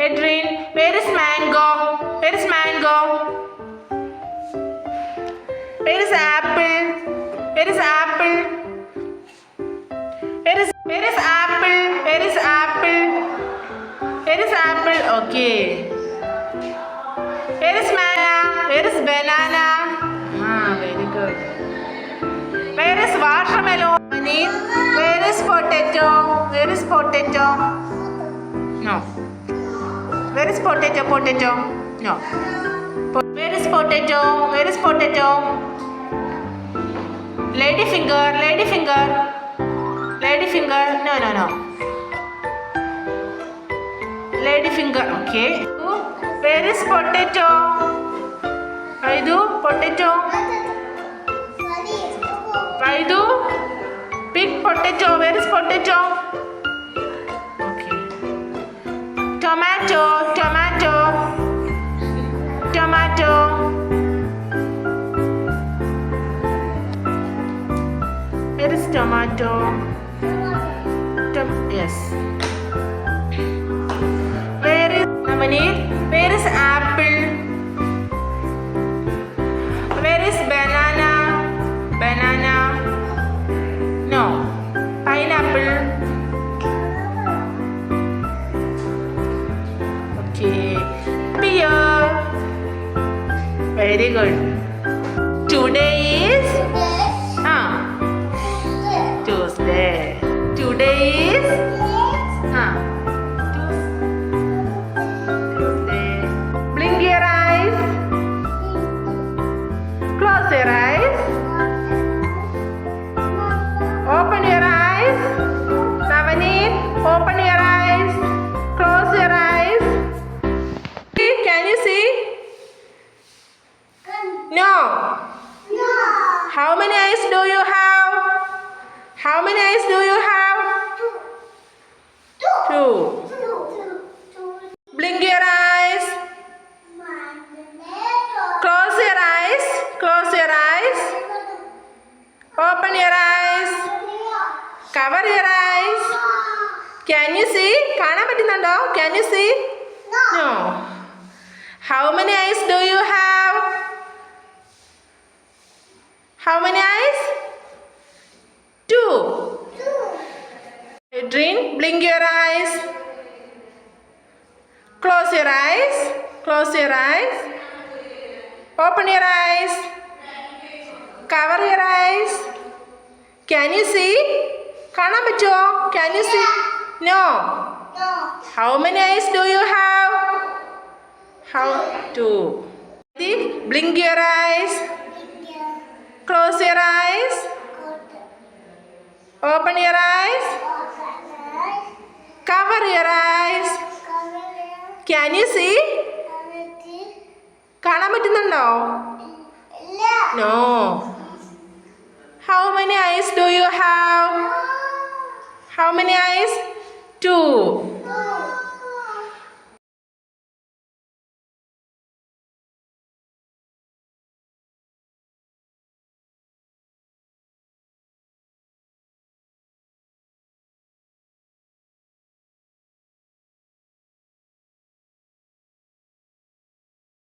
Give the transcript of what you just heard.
Adrian, where is mango? Where is mango? Where is apple? Where is apple? Where is apple? Where is apple? Where is apple? Okay. Where is banana? Where is banana? Very good. Where is watermelon? Where is potato? Where is potato? No. Where is potato? Potato? No. Where is potato? Where is potato? Lady finger. Lady finger. Lady finger. No, no, no. Lady finger. Okay. Where is potato? Vaidu, potato. Vaidu, big potato. Where is potato? Okay. Tomato, tomato, tomato. Where is tomato? Yes. Where is Navneet? Where is apple? Where is banana? Banana? No. Pineapple? Okay. Pear? Very good. Today is Tuesday. Today is Tuesday. Blink your eyes. Close your eyes. Open your eyes. Navneet, open your eyes. Close your eyes. Can you see? No. How many eyes do you have? How many eyes do you have? Two. Blink your eyes. Close your eyes. Close your eyes. Open your eyes. Cover your eyes. Can you see? കാണാൻ പറ്റുന്നുണ്ടോ? Can you see? No. How many eyes do you have? How many eyes? Two. Adrian, blink your eyes. Close your eyes. Close your eyes. Open your eyes. Cover your eyes. Can you see? കാണാൻ പറ്റുമോ? Can you see? No. How many eyes do you have? Two. Blink your eyes. Close your eyes. Open your eyes. Cover your eyes. Can you see? കാണാൻ പറ്റുന്നുണ്ടോ? No. How many eyes do you have? How many eyes? Two.